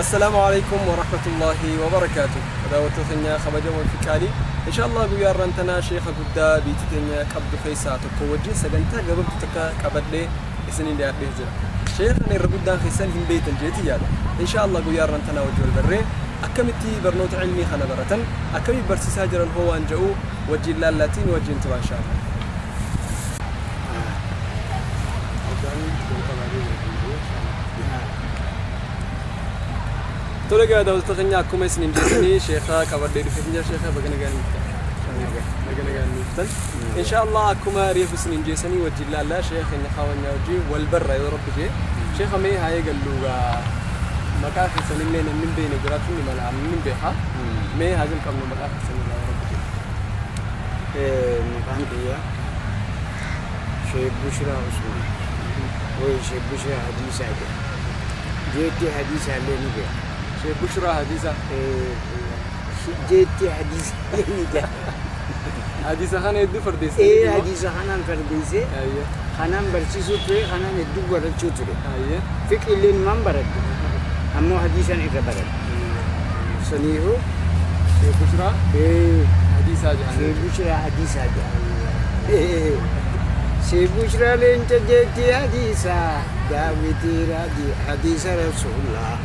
السلام عليكم ورحمة الله وبركاته. دعوتنا خبجة وفكالي إن شاء الله قوي رنتنا شيخ قدا بيتتنيا قبض خيسات وكوجي سجنتا قبل تك قبل لي سنين اللي أبيه شيخ أنا الرجودان خيسان هم بيت الجيتي يلا إن شاء الله قوي رنتنا وجه البرة أكملتي برنوت علمي خنا برة أكمل برسي ساجرا هو أنجو وجه اللاتين وجه انتوا إن شاء الله. تولى قاعد أوصلتني أكمل سنين جسني شيخا كبر دير فيني شيخا بقنا قاعد نفتن إن شاء الله أكمل ريف سنين جسني وجه الله شيخ إن خواني وجه والبر يا رب جي شيخ مي هاي قالوا مكافي سنين لنا من بين جراتني ملا من بيها مي هذا الكم مكافي سنين يا رب جي مكان كيا شيخ بشرى عثمان وشيخ بشرى حديث هذا جيتي حديث عليه نبي شيخ بشرى حديثة جيتي حديث نبي حديثة خان يدو فرديس حديث خانان فرديسة أيه خانان برسيسو تري خانان يدو برد شو تري أيه فيك اللي نمان برد أمو حديثا إذا برد سنيهو شيخ بشرى حديثة جهان شيخ بشرى حديث هذا شيخ بشرى لين جيتي حديثة داويتي رادي حديث رسول الله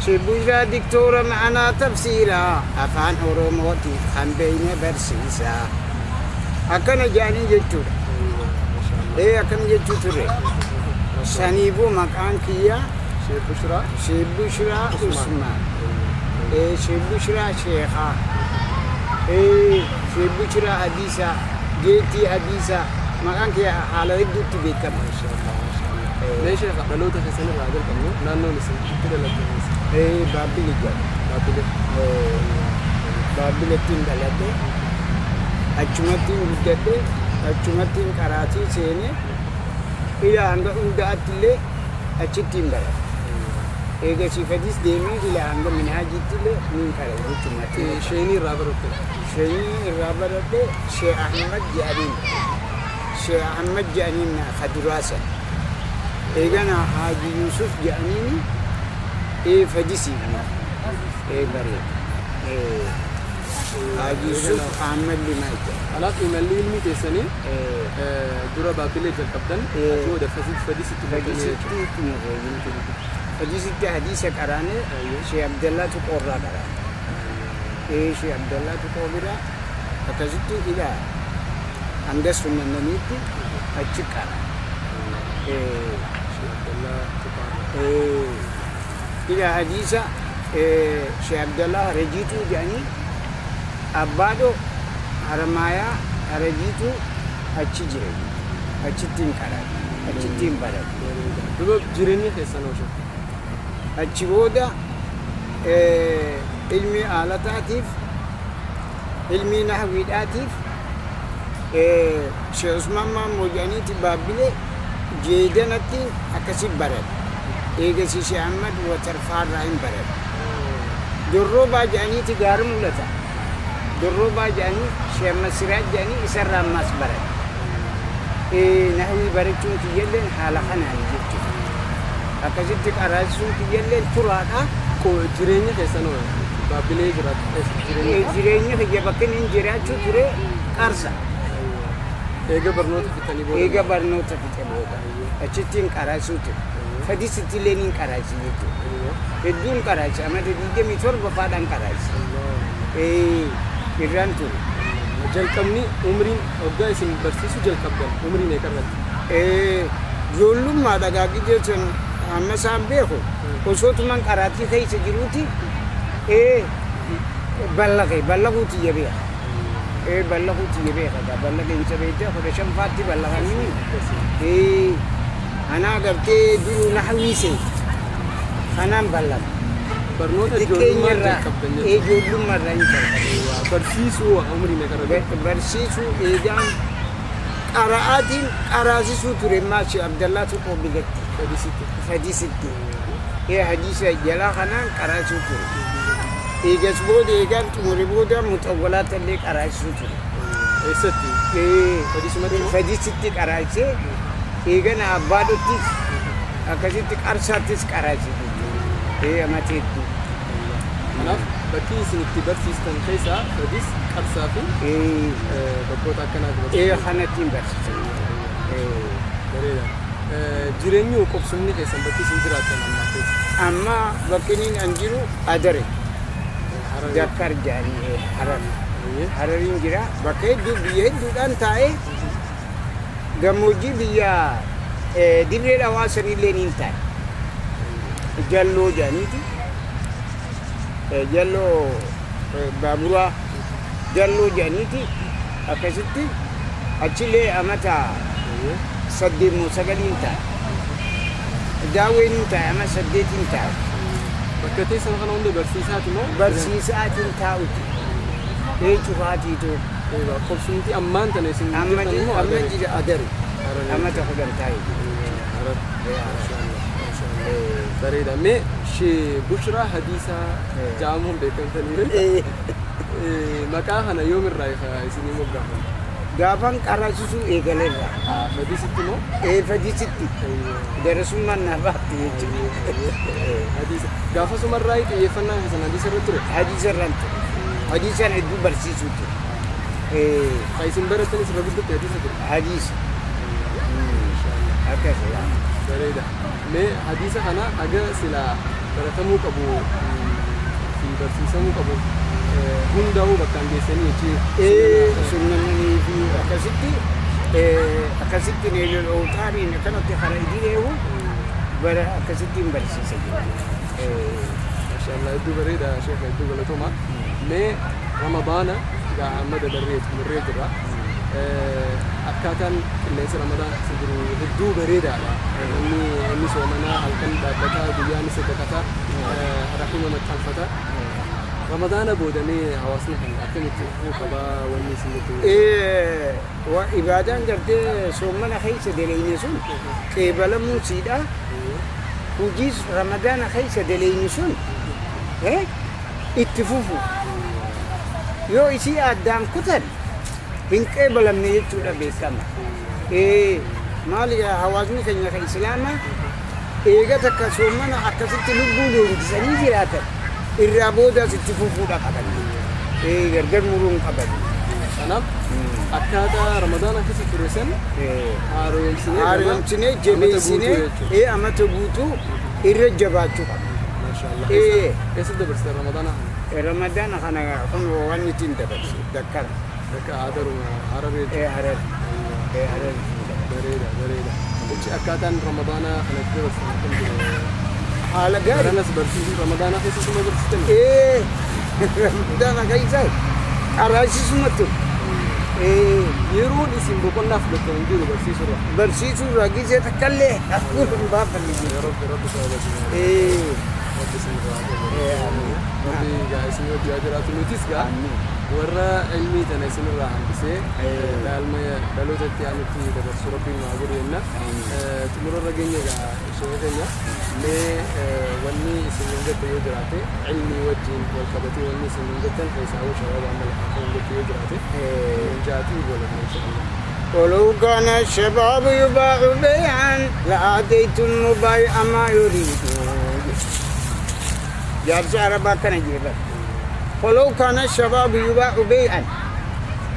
شيخ بشرى دكتورة معنا تفسيرا أفان أوروموتي خان بين برسيسا أكن جاني جتور أكن جتور سنيبو مكان كيا شيخ بشرى عثمان شيخ بشرى شيخا شيخ بشرى حديثة جيتي حديثة مكان كيا على يدو تبيك ما شاء الله ليش يا خالو تحسين الراجل كمو نانو نسي كده لا تنسي بابل جاب بابل تين دلته أجمعتين بدته أجمعتين كراسي سينه إلى عند أتلة أجتين دلته إذا سيفديس ديمي إلى عند منهاجتلة من كراسي أجمعتين شيني رابرته شيخ أحمد جانين خدراسة إيجانا حاجي يوسف جانيني فديسي بري حاجي يوسف أحمد لمايك على في ملي المي تسني دورا بابلي جالكبدن جو ده فديسي فديسي حديثة كرانة شيخ عبد الله تقرأ كرانة شيخ عبد الله تقرأ أكذب إلى عند سنننيت أشكر شيخ عبد الله تقرأ إلى حديثة شيخ عبد الله رجيتو جاني أبادو هرمايا رجيتو أشجري أشتين كراد أشتين برد دبب جريني خيسانو شو أشبودا علمي آلاتاتيف علمي نحوياتيف شيخ عثمان موجاني تبابلي جيدانتين أكسب برد إيجا سيشي أحمد وترفار راين برد دروبا جاني تجار مولتا دروبا جاني شيخ مسراج جاني إسر راماس برد نحوي برد تيجلن حالخنا نجيبتو أكسب تكاراسون تيجلن ترادا كو جريني خيسانو بابلي جرات جريني خيجا بكن إن جرات شو تري كارسا إيجا برنوت في تاني بودا إيجا برنوت في تاني بودا أشتين كاراسوتو فدي ستيلين كاراسي itu edun karachi amade dige mitor bafadan karachi iran tu jalkamni umrin ogga isim barsisu jalkabdan umrin e karat zollum ma daga gije chen amma sambe ko osot man karati kai se giruti ballaguti yabe ballaguti yabe kada ballaga incha beja ko sham fatti ballagani أنا قلت دو نحويسي أنا مبلغ برنوتا جولم مرة جولم مرة برسيسو عمري نكرر برسيسو إيجان قراءاتين قراسيسو تري ماشي عبد الله تقول بجد فديستي هي حديثة جلا خنا قراسيسو تري إيجاس بود إيجان تمر بودا متولات اللي قراسيسو تري إيستي فديستي قراسي إيجان أبادوتيس akkasitti qarsattis qarachi أمتي الدو kanaaf bakki isin itti barsiistan keessaa fedhis qarsaa fi bakkoota akkanaa خانتين بس bareeda. Jireenyi qobsumni keessan bakki isin jiraattan ammaa keessa. أما بكنين أنجرو أدري ذكر جاري حرر حررين جرا بكيد دو بيه دو دان تاي gammoojjii biyya dirree hawaasan illee niin ta'a. Jalloo jaaniiti. Jalloo baaburaa jalloo jaaniiti. Akkasitti achillee amata 8-9 ta'a. Daawween ta'a ama 8 ta'a. Bakka teessan kana hunda barsiisaati moo? Barsiisaatiin taa'uti. Cufaatiitu. Qobsumti ammaan tana isin amma jira adari amma ta hudan tayi bareeda mee shee Bushraa Hadiisaa jaamuun beekamtanii maqaa kana yoomirraa isinii moggaafamu? Gaafan qarasisu eegaleerra. Fadisitti moo? Fadisitti. Darasummaan na baatti jechuudha. Hadiisa. Gaafa sumarraa xiyyeeffannaan keessan hadiisa irra ture? Hadiisa irra ture. Hadiisaan hedduu barsiisuu ture. Isin baratanis irra guddatti hadiisa ture? Hadiisa. Akkasuma. Bareeda. Mee hadiisa kana haga silaa baratamuu qabu fi barsiisamuu qabu hundaa'uu bakkaan geessanii jechuudha. Sunnanii fi akkasitti neelol ootaaniin kanatti hara idileewu bara akkasittiin barsiisa jira. Maashaallah hedduu bareeda sheekha hedduu galatooma. Mee Ramadaana gaa amma dabarree jira. Akkaataan qilleensa Ramadaan keessa jiru hedduu bareedaadha. Inni soomanaa halkan dhaabbataa guyyaa inni saddaqataa rahima maxxanfata. Ramadaana boodamee hawaasni kan akkamitti qabaa wanni isin jettu? Ibaadaan gartee soomana keessa daleeyne sun qeebalamuun siidha. Hojiis Ramadaana keessa daleeyne sun itti fufu. Yoo isii addaan kutan hin qeebalamne jechuudha beekama. Maali hawaasni keenya kan Islaamaa eega takka soomana akkasitti lubbuu leenjisanii jiraatan irraa boodaas itti fufuudha qaban. Gargar muruun qaban. Kanaaf akkaataa Ramadaana keessa ture san haaromsinee jabeessinee amata guutuu irra jabaachuu qaba. Maashaallah. Eessa dabarsite Ramadaana? Ramadaana kana kun waan ittiin dabarsu dakkara. Bakka Hararee. Hararee. Bareeda. Jechi akkaataan Ramadaana kanatti dabarsan akkam jiru? Haala gaarii. Kananas barsiisuu Ramadaana keessa suma barsiistan? Ramadaana keessa qaraasisuma ture. Yeroon isin boqonnaa fudhatan hin jiru barsiisurra? Barsiisurra gisee takkallee akkuma hin baafanne jiru. Rabbi sababa Rabbi isin gaa isin wajjin jiraatu nutis gaa warra ilmii tana isinirraa hambisee dhaloota itti aanutti dabarsu Rabbiin maa godhu jenna. Xumurarra geenye gaa ishee keenya mee wanni isin hin jette yoo jiraate ilmii wajjin wal qabatee wanni isin hin jettan keessaa hoo shababa amma lafaa kan hin jette yoo jiraate jaatii boolata inshallah. ولو كان الشباب يباع بيعا لآتيت المبايع ما يريد. جابس عربا كان جيبا. ولو كان الشباب يباع بيعا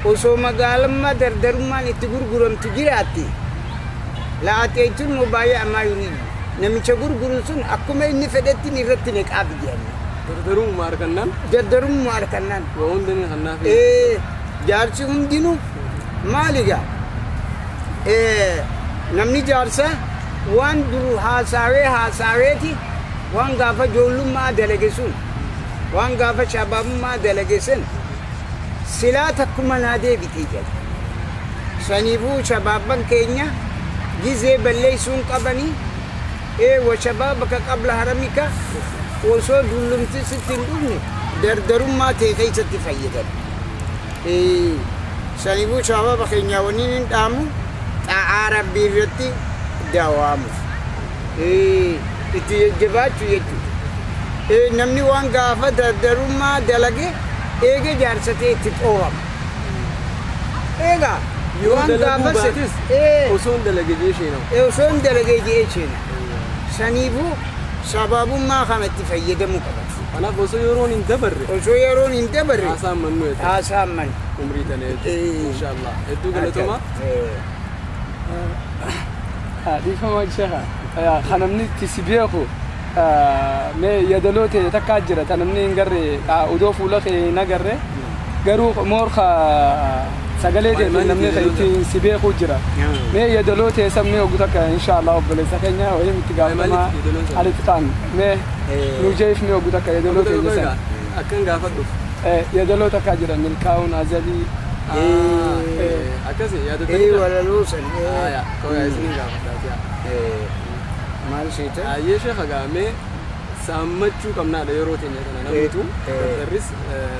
وسوما قال ما دردرما نتغرغرن تجراتي لآتيت المبايع ما يريد. نمي تغرغرن سن أكما إني فدتي نرتنك أبجاني. Dardaruun maarkannaan? Dardaruun maarkannaan. Waa hundanii hannaafi? Jaarsi hundinuu maaligaa? Namni jaarsa waan duru haasaweeti waan gaafa ijoollummaa dalage sun waan gaafa shabaabummaa dalage sun silaa takkuma naa deebitee jala. Saniifuu shabaabban keenya gizee balleessuun qabanii wa shabaabaka qabla haramika osoo dullumti sitti hin dhufne dardarummaa ta'e keessatti fayyadan. Saniifuu shabaaba keenya waniin hin dhaamu xaa'aa rabbii irratti dawaamu. Itti jajjabaachuu jechuudha. Namni waan gaafa dardarummaa dalage eega jaarsa ta'e itti xoo'ama. Eegaa waan gaafa osoo hin dalage jee sheena. Osoo hin dalage jee sheena. Saniifuu sababummaa kanatti fayyadamuu qaban. Kanaaf osoo yeroon hin dabarre Osoo yeroon hin dabarre haasaan mannu jedhe haasaan man. umrii tanee inshallah hedduu galatoma. dhiifama sheekha kanamni itti si beeku mee yadaloote takka jira tanamni hin garre udoo fuula kee hin agarre garuu moorka sagalee deebii namni itti si beeku jira mee yadaloote sammee ogu takka inshallah obboleessa keenya wayim itti gaafama alitti ta'an mee nu jeef mee ogu takka yadaloote jira akkan gaafadhu yadaloo takka jira milkaa'uun azalii akkasi yaadatanii walaloo san. kawai isinin gaafadhaa Maal seeta? ayyee sheekha gaamee saammachuu qabnaadha yeroo teenya kana namuutu darris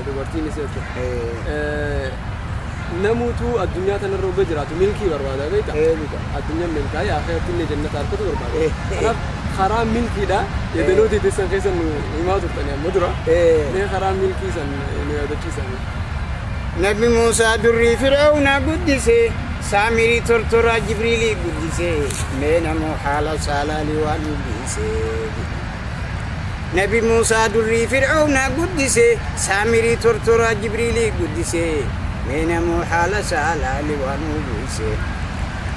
dubartiinis jechuudha. Namuutu addunyaa tanarra hogga jiraatu milkii barbaada beekta. Addunyaan milkaa'ee akhiratti illee jannata harkatu barbaada. Kanaaf karaa milkiidha yeedaloo teessan keessa nu himaa turtanii amma dura mee karaa milkii san nu yaadachiisan. Nabi Muusaa durrii Fir'aawnaa guddisee Saamirii tortoraa Jibriilii guddisee mee namoo haala saalaalii waan guddisee. Nabi Muusaa durrii Fir'aawnaa guddisee Saamirii tortoraa Jibriilii guddisee mee namoo haala saalaalii waan guddisee.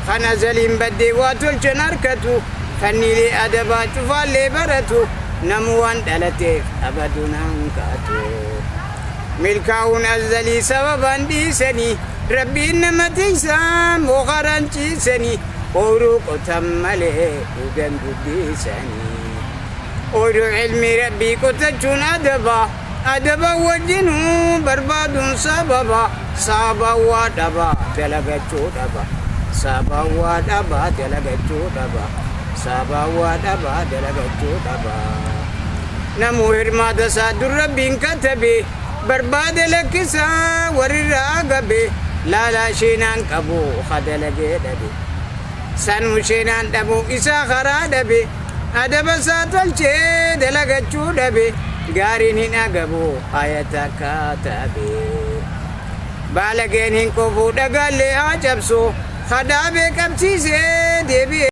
Kana zaliin baddee waa tolchan harkatu fanniilee adabaa cufaallee baratu namu waan dhalateef abadunaan kaatu. milkaa'uun azalii sababaan dhiisanii rabbiin nama tiisaa mookaraan ciisanii ooyiruu qotan malee dhugan guddisanii. Ooyiruu ilmi rabbii qotachuun adaba wajjinuu barbaaduun sababa waa dhaba dalagachuu dhaba waa dhaba dalagachuu dhaba waa dhaba dalagachuu dhaba. Namu hirmaata isaa dur rabbiin katabe barbaade lakkisaa warrirraa gabe laalaa sheenaan qabu kadalagee dhabe sanuu sheenaan dhabu isaa karaa dhabe adaba isaa tolchee dalagachuu dhabe gaariin hin agabu ayata kaatabe baalageen hin qofu dhagaallee haa cabsu kadhaabee qabsiisee deebi'e.